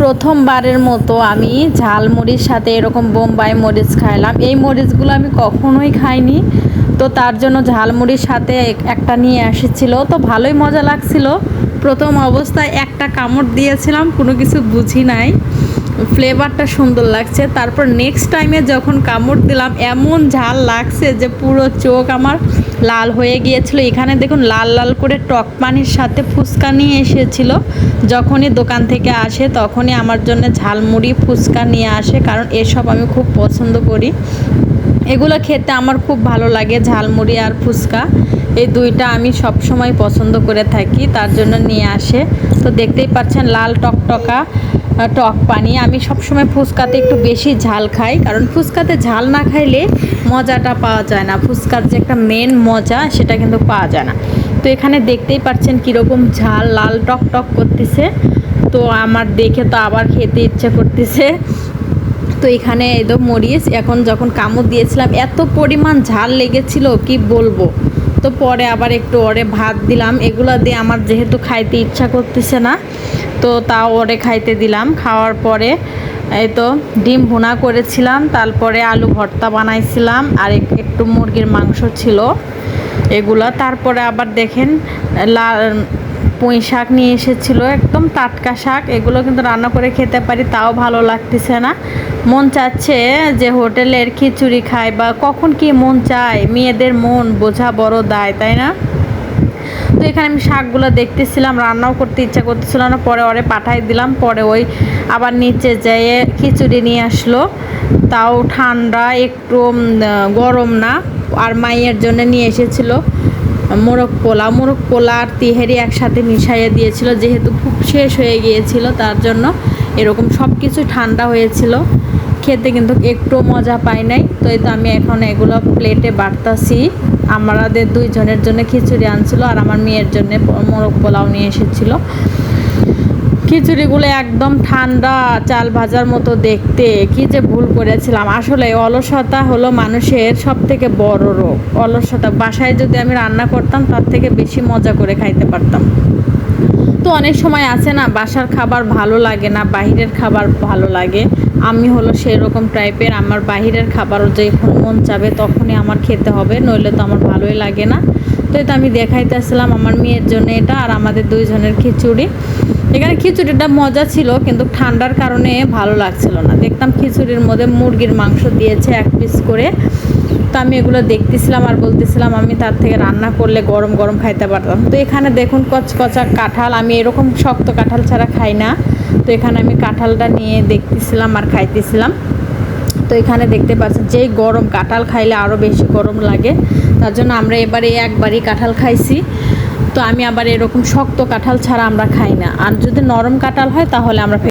প্রথমবারের মতো আমি ঝালমুড়ির সাথে এরকম বোম্বাই মরিচ খাইলাম। এই মরিচগুলো আমি কখনোই খাইনি, তো তার জন্য ঝালমুড়ির সাথে একটা নিয়ে এসেছিল, তো ভালোই মজা লাগছিল। প্রথম অবস্থায় একটা কামড় দিয়েছিলাম, কোনো কিছু বুঝি নাই, ফ্লেভারটা সুন্দর লাগছে। তারপর নেক্সট টাইমে যখন কামড় দিলাম এমন ঝাল লাগছে যে পুরো চোখ আমার লাল হয়ে গিয়েছিল। এখানে দেখুন লাল লাল করে টক পানির সাথে ফুচকা নিয়ে এসেছিল। যখনই দোকান থেকে আসে তখনই আমার জন্য ঝালমুড়ি ফুচকা নিয়ে আসে, কারণ এসব আমি খুব পছন্দ করি। এগুলো খেতে আমার খুব ভালো লাগে, ঝালমুড়ি আর ফুচকা, এই দুইটা আমি সব সময় পছন্দ করে থাকি, তার জন্য নিয়ে আসে। তো দেখতেই পাচ্ছেন লাল টকটকা টক পানি। আমি সবসময় ফুচকাতে একটু বেশি ঝাল খাই, কারণ ফুচকাতে ঝাল না খাইলে মজাটা পাওয়া যায় না, ফুচকার যে একটা মেন মজা সেটা কিন্তু পাওয়া যায় না। তো এখানে দেখতেই পাচ্ছেন কীরকম ঝাল লাল টক টক করতেছে, তো আমার দেখে তো আবার খেতে ইচ্ছে করতেছে। তো এখানে একদম মরিচ, এখন যখন কামড় দিয়েছিলাম এত পরিমাণ ঝাল লেগেছিল কি বলবো। তো পরে আবার একটু ওরে ভাত দিলাম, এগুলো দিয়ে আমার যেহেতু খাইতে ইচ্ছা করতেছে না, তো তাও ওরে খাইতে দিলাম। খাওয়ার পরে এই তো ডিম ভুনা করেছিলাম, তারপরে আলু ভর্তা বানাইছিলাম, আর একটু মুরগির মাংস ছিল এগুলো। তারপরে আবার দেখেন পুঁই শাক নিয়ে এসেছিলো, একদম টাটকা শাক। এগুলো কিন্তু রান্না করে খেতে পারি, তাও ভালো লাগতেছে না। মন চাচ্ছে যে হোটেলের খিচুড়ি খাই, বা কখন কি মন চায়, মেয়েদের মন বোঝা বড় দায়, তাই না? তো এখানে আমি শাকগুলো দেখতেছিলাম, রান্নাও করতে ইচ্ছা করতেছিল না, পরে ওরে পাঠাই দিলাম। পরে ওই আবার নিচে যেয়ে খিচুড়ি নিয়ে আসলো, তাও ঠান্ডা, একটু গরম না। আর মাইয়ের জন্য নিয়ে এসেছিলো মোরগ পোলা আর তিহেরি একসাথে মিশাইয়ে দিয়েছিল, যেহেতু খুব শেষ হয়ে গিয়েছিল তার জন্য এরকম সব কিছু ঠান্ডা হয়েছিল। খেতে কিন্তু একটু মজা পাই নাই। তো এই তো আমি এখন এগুলো প্লেটে বাড়তাছি। আমাদের দুইজনের জন্য খিচুড়ি আনছিল, আর আমার মেয়ের জন্য মোরগ পোলাও নিয়ে এসেছিল। খিচুড়িগুলো একদম ঠান্ডা, চাল ভাজার মতো দেখতে। কি যে ভুল করেছিলাম। আসলে অলসতা হলো মানুষের সব থেকে বড় রোগ। অলসতা, বাসায় যদি আমি রান্না করতাম তার থেকে বেশি মজা করে খাইতে পারতাম। তো অনেক সময় আছে না, বাসার খাবার ভালো লাগে না, বাহিরের খাবার ভালো লাগে। আমি হলো সেই রকম টাইপের, আমার বাহিরের খাবারও যখন মন চাবে তখনই আমার খেতে হবে, নইলে তো আমার ভালোই লাগে না। তো এটা আমি দেখাইতেছিলাম আমার মেয়ের জন্য এটা, আর আমাদের দুইজনের খিচুড়ি। এখানে খিচুড়িটা মজা ছিল, কিন্তু ঠান্ডার কারণে ভালো লাগছিল না। দেখতাম খিচুড়ির মধ্যে মুরগির মাংস দিয়েছে 1 পিস করে, তো আমি এগুলো দেখতেছিলাম আর বলতেছিলাম আমি তার থেকে রান্না করলে গরম গরম খাইতে পারতাম। তো এখানে দেখুন কচকচা কাঁঠাল, আমি এরকম শক্ত কাঁঠাল ছাড়া খাই না। তো এখানে আমি কাঁঠালটা নিয়ে দেখতেছিলাম আর খাইতেছিলাম। তো এখানে দেখতে পাচ্ছেন যেই গরম, কাঁঠাল খাইলে আরও বেশি গরম লাগে, তার জন্য আমরা এবারে একবারই কাঁঠাল খাইছি। তো আমি আবার এরকম শক্ত কাঁঠাল ছাড়া আমরা খাই না, আর যদি নরম কাঁঠাল হয় তাহলে আমরা